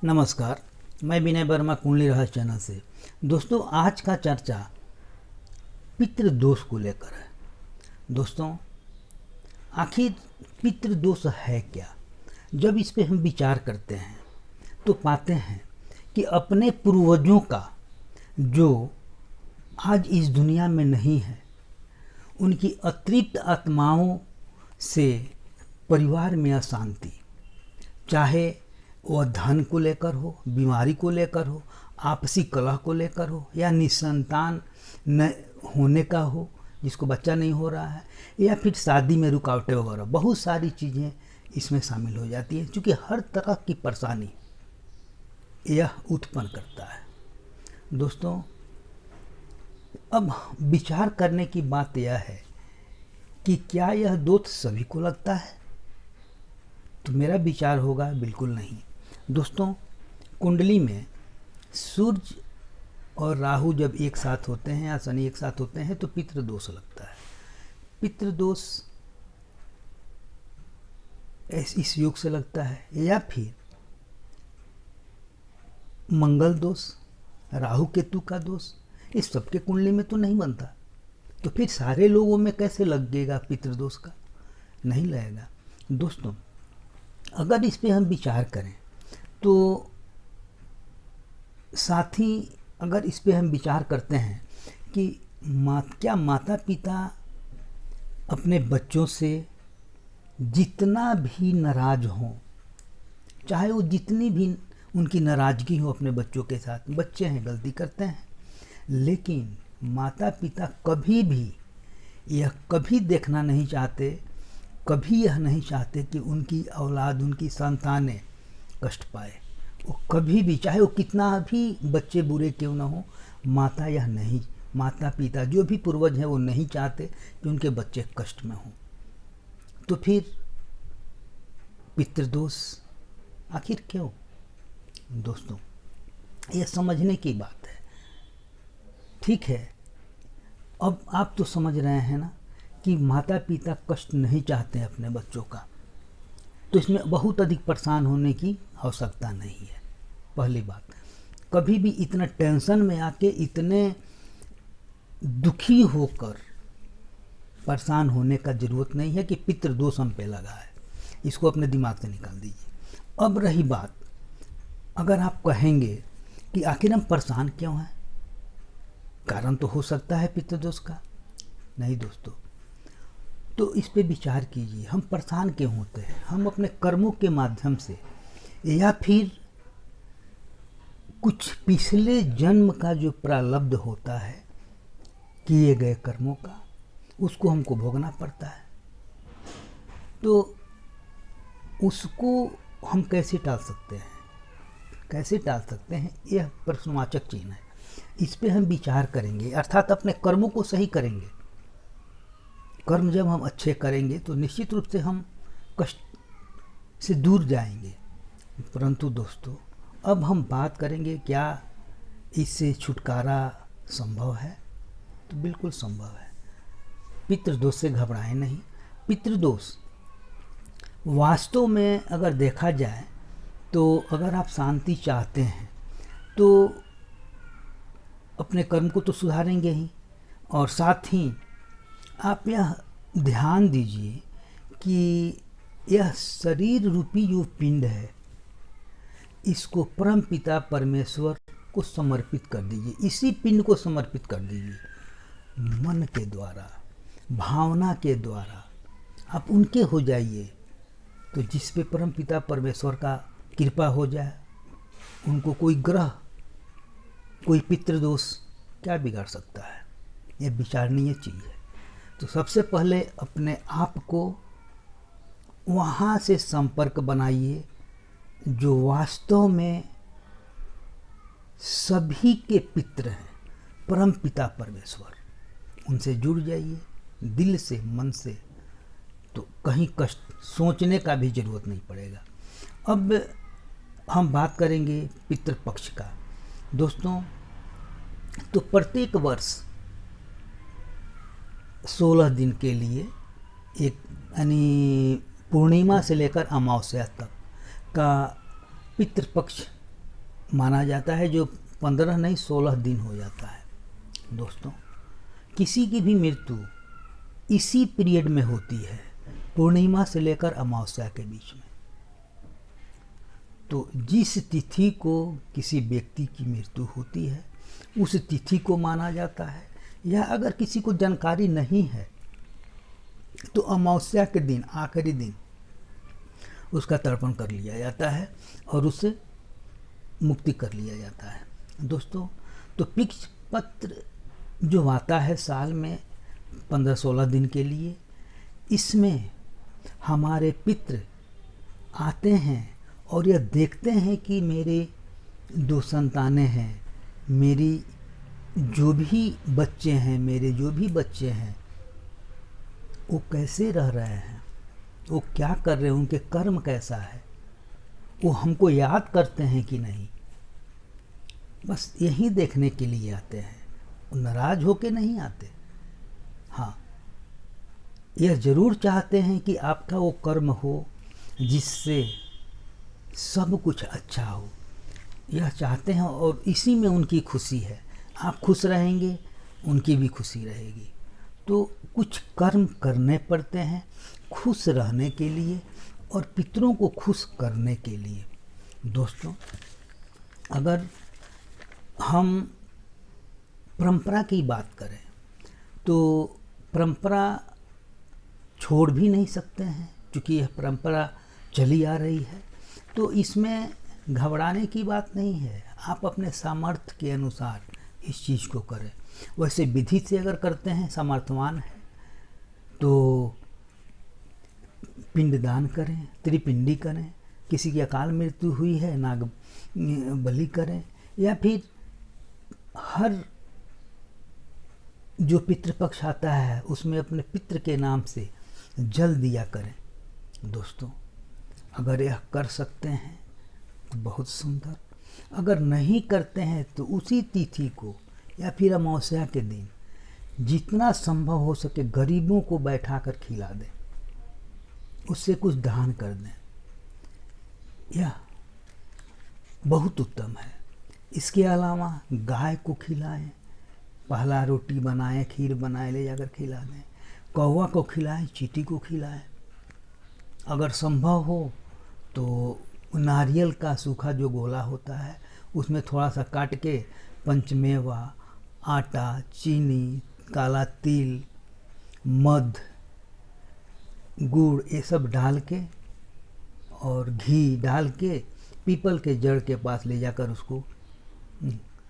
नमस्कार। मैं विनय वर्मा कुंडली रहस्य चैनल से। दोस्तों, आज का चर्चा पितृदोष को लेकर है। दोस्तों, आखिर पितृदोष है क्या? जब इस पे हम विचार करते हैं तो पाते हैं कि अपने पूर्वजों का जो आज इस दुनिया में नहीं है, उनकी अतृप्त आत्माओं से परिवार में अशांति, चाहे वह धन को लेकर हो, बीमारी को लेकर हो, आपसी कलह को लेकर हो, या निसंतान न होने का हो, जिसको बच्चा नहीं हो रहा है, या फिर शादी में रुकावटें वगैरह, बहुत सारी चीज़ें इसमें शामिल हो जाती हैं, क्योंकि हर तरह की परेशानी यह उत्पन्न करता है। दोस्तों, अब विचार करने की बात यह है कि क्या यह दोष सभी को लगता है? तो मेरा विचार होगा बिल्कुल नहीं। दोस्तों, कुंडली में सूर्य और राहु जब एक साथ होते हैं या शनि एक साथ होते हैं तो पितृदोष लगता है। पितृदोष इस योग से लगता है, या फिर मंगल दोष, राहु केतु का दोष, इस सबके कुंडली में तो नहीं बनता। तो फिर सारे लोगों में कैसे लगेगा पितृदोष का? नहीं लगेगा। दोस्तों, अगर इस पे हम विचार करें तो साथ ही अगर इस पे हम विचार करते हैं कि क्या माता पिता अपने बच्चों से जितना भी नाराज हों, चाहे वो जितनी भी उनकी नाराज़गी हो अपने बच्चों के साथ, बच्चे हैं, गलती करते हैं, लेकिन माता पिता कभी भी यह कभी देखना नहीं चाहते, कभी यह नहीं चाहते कि उनकी औलाद, उनकी संतानें कष्ट पाए। वो कभी भी, चाहे वो कितना भी बच्चे बुरे क्यों ना हो, माता पिता जो भी पूर्वज हैं वो नहीं चाहते कि उनके बच्चे कष्ट में हों। तो फिर पितृदोष आखिर क्यों? दोस्तों, यह समझने की बात है। ठीक है, अब आप तो समझ रहे हैं ना कि माता पिता कष्ट नहीं चाहते अपने बच्चों का, तो इसमें बहुत अधिक परेशान होने की आवश्यकता नहीं है। पहली बात, कभी भी इतना टेंशन में आके, इतने दुखी होकर परेशान होने का ज़रूरत नहीं है कि पितृदोष हम पे लगा है। इसको अपने दिमाग से निकाल दीजिए। अब रही बात, अगर आप कहेंगे कि आखिर हम परेशान क्यों हैं, कारण तो हो सकता है पितृदोष का। नहीं दोस्तों, तो इस पे विचार कीजिए, हम परेशान क्यों होते हैं? हम अपने कर्मों के माध्यम से, या फिर कुछ पिछले जन्म का जो प्रारब्ध होता है किए गए कर्मों का, उसको हमको भोगना पड़ता है। तो उसको हम कैसे टाल सकते हैं? कैसे टाल सकते हैं, यह प्रश्नवाचक चिन्ह है। इस पे हम विचार करेंगे, अर्थात अपने कर्मों को सही करेंगे। कर्म जब हम अच्छे करेंगे तो निश्चित रूप से हम कष्ट से दूर जाएंगे। परंतु दोस्तों, अब हम बात करेंगे क्या इससे छुटकारा संभव है? तो बिल्कुल संभव है। पितृदोष से घबराएं नहीं। पितृदोष वास्तव में अगर देखा जाए तो अगर आप शांति चाहते हैं तो अपने कर्म को तो सुधारेंगे ही, और साथ ही आप यह ध्यान दीजिए कि यह शरीर रूपी जो पिंड है, इसको परम पिता परमेश्वर को समर्पित कर दीजिए। इसी पिंड को समर्पित कर दीजिए। मन के द्वारा, भावना के द्वारा आप उनके हो जाइए, तो जिस पे परम पिता परमेश्वर का कृपा हो जाए, उनको कोई ग्रह, कोई पितृदोष क्या बिगाड़ सकता है? यह विचारणीय चीज़ है। तो सबसे पहले अपने आप को वहाँ से संपर्क बनाइए जो वास्तव में सभी के पितृ हैं, परम पिता परमेश्वर। उनसे जुड़ जाइए दिल से, मन से, तो कहीं कष्ट सोचने का भी जरूरत नहीं पड़ेगा। अब हम बात करेंगे पितृपक्ष का। दोस्तों, तो प्रत्येक वर्ष 16 दिन के लिए, एक यानी पूर्णिमा से लेकर अमावस्या तक का पितृपक्ष माना जाता है, जो 15 नहीं 16 दिन हो जाता है। दोस्तों, किसी की भी मृत्यु इसी पीरियड में होती है, पूर्णिमा से लेकर अमावस्या के बीच में। तो जिस तिथि को किसी व्यक्ति की मृत्यु होती है उस तिथि को माना जाता है, या अगर किसी को जानकारी नहीं है तो अमावस्या के दिन, आखिरी दिन उसका तर्पण कर लिया जाता है और उससे मुक्ति कर लिया जाता है। दोस्तों, तो पितृ पत्र जो आता है साल में 15-16 दिन के लिए, इसमें हमारे पितृ आते हैं और यह देखते हैं कि मेरे 2 संतानें हैं, मेरी जो भी बच्चे हैं वो कैसे रह रहे हैं, वो क्या कर रहे हैं, उनके कर्म कैसा है, वो हमको याद करते हैं कि नहीं। बस यही देखने के लिए आते हैं, वो नाराज होके नहीं आते। हाँ, यह जरूर चाहते हैं कि आपका वो कर्म हो जिससे सब कुछ अच्छा हो, यह चाहते हैं और इसी में उनकी खुशी है। आप खुश रहेंगे, उनकी भी खुशी रहेगी। तो कुछ कर्म करने पड़ते हैं खुश रहने के लिए और पितरों को खुश करने के लिए। दोस्तों, अगर हम परंपरा की बात करें तो परंपरा छोड़ भी नहीं सकते हैं, क्योंकि यह परंपरा चली आ रही है। तो इसमें घबराने की बात नहीं है, आप अपने सामर्थ्य के अनुसार इस चीज़ को करें। वैसे विधि से अगर करते हैं, सामर्थ्यवान है तो पिंडदान करें, त्रिपिंडी करें, किसी की अकाल मृत्यु हुई है नाग बलि करें, या फिर हर जो पितृपक्ष आता है उसमें अपने पितृ के नाम से जल दिया करें। दोस्तों, अगर यह कर सकते हैं तो बहुत सुंदर, अगर नहीं करते हैं तो उसी तिथि को या फिर अमावस्या के दिन जितना संभव हो सके गरीबों को बैठा कर खिला दें, उससे कुछ दान कर दें, यह बहुत उत्तम है। इसके अलावा गाय को खिलाएं, पहला रोटी बनाएं, खीर बनाएं, ले जाकर खिला दें, कौवा को खिलाएं, चींटी को खिलाएं। अगर संभव हो तो नारियल का सूखा जो गोला होता है उसमें थोड़ा सा काट के पंचमेवा, आटा, चीनी, काला तिल, मध, गुड़, ये सब डाल के और घी डाल के पीपल के जड़ के पास ले जाकर उसको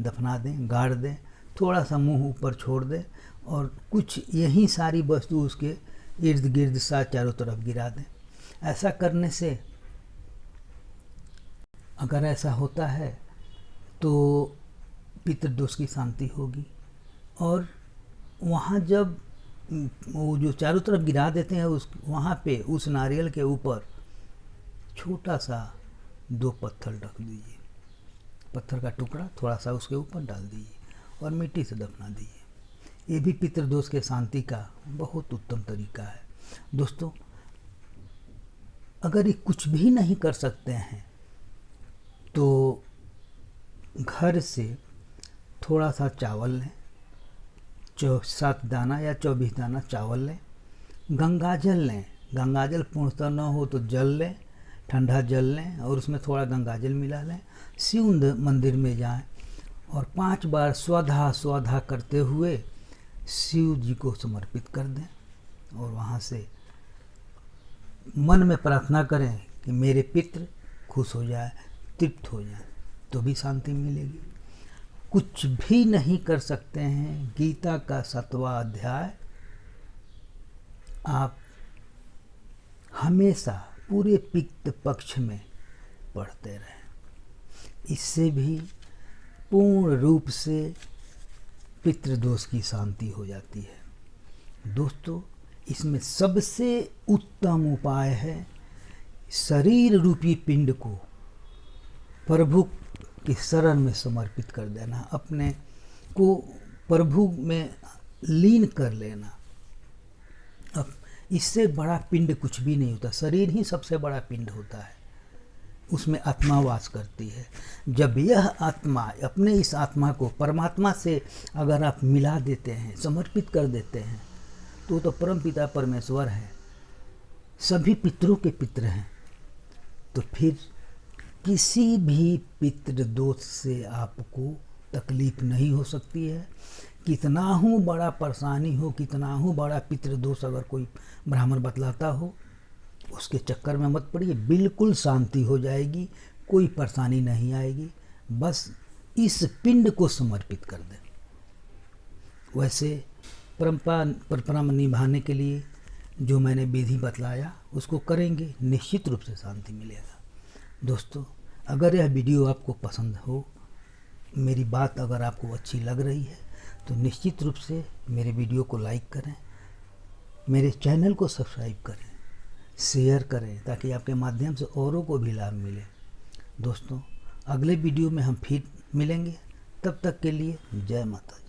दफना दें, गाड़ दें, थोड़ा सा मुंह ऊपर छोड़ दें और कुछ यही सारी वस्तु उसके इर्द गिर्द सा चारों तरफ गिरा दें। ऐसा करने से अगर ऐसा होता है तो पितृदोष की शांति होगी। और वहाँ जब वो जो चारों तरफ गिरा देते हैं उस वहाँ पे उस नारियल के ऊपर छोटा सा 2 पत्थर रख दीजिए, पत्थर का टुकड़ा थोड़ा सा उसके ऊपर डाल दीजिए और मिट्टी से दफना दीजिए। ये भी पितृदोष के शांति का बहुत उत्तम तरीका है। दोस्तों, अगर ये कुछ भी नहीं कर सकते हैं तो घर से थोड़ा सा चावल लें, 7 दाना या 24 दाना चावल लें, गंगाजल लें, गंगाजल पूर्णतः न हो तो जल लें, ठंडा जल लें और उसमें थोड़ा गंगाजल मिला लें, शिव मंदिर में जाएं और 5 बार स्वधा स्वधा करते हुए शिव जी को समर्पित कर दें और वहाँ से मन में प्रार्थना करें कि मेरे पितृ खुश हो जाए, तृप्त हो जाए, तो भी शांति मिलेगी। कुछ भी नहीं कर सकते हैं, गीता का 7वां अध्याय आप हमेशा पूरे पितृ पक्ष में पढ़ते रहें, इससे भी पूर्ण रूप से पितृदोष की शांति हो जाती है। दोस्तों, इसमें सबसे उत्तम उपाय है शरीर रूपी पिंड को प्रभु के शरण में समर्पित कर देना, अपने को प्रभु में लीन कर लेना। अब इससे बड़ा पिंड कुछ भी नहीं होता, शरीर ही सबसे बड़ा पिंड होता है। उसमें आत्मा वास करती है। जब यह आत्मा अपने इस आत्मा को परमात्मा से अगर आप मिला देते हैं, समर्पित कर देते हैं, तो परम पिता परमेश्वर है, सभी पितरों के पितर हैं। तो फिर किसी भी पितृ दोष से आपको तकलीफ नहीं हो सकती है। कितना हो बड़ा परेशानी हो, कितना हो बड़ा पितृ दोष अगर कोई ब्राह्मण बतलाता हो, उसके चक्कर में मत पड़िए, बिल्कुल शांति हो जाएगी, कोई परेशानी नहीं आएगी। बस इस पिंड को समर्पित कर दें। वैसे परंपरा निभाने के लिए जो मैंने विधि बतलाया उसको करेंगे, निश्चित रूप से शांति मिलेगा। दोस्तों, अगर यह वीडियो आपको पसंद हो, मेरी बात अगर आपको अच्छी लग रही है, तो निश्चित रूप से मेरे वीडियो को लाइक करें, मेरे चैनल को सब्सक्राइब करें, शेयर करें, ताकि आपके माध्यम से औरों को भी लाभ मिले। दोस्तों, अगले वीडियो में हम फिर मिलेंगे। तब तक के लिए जय माता दी।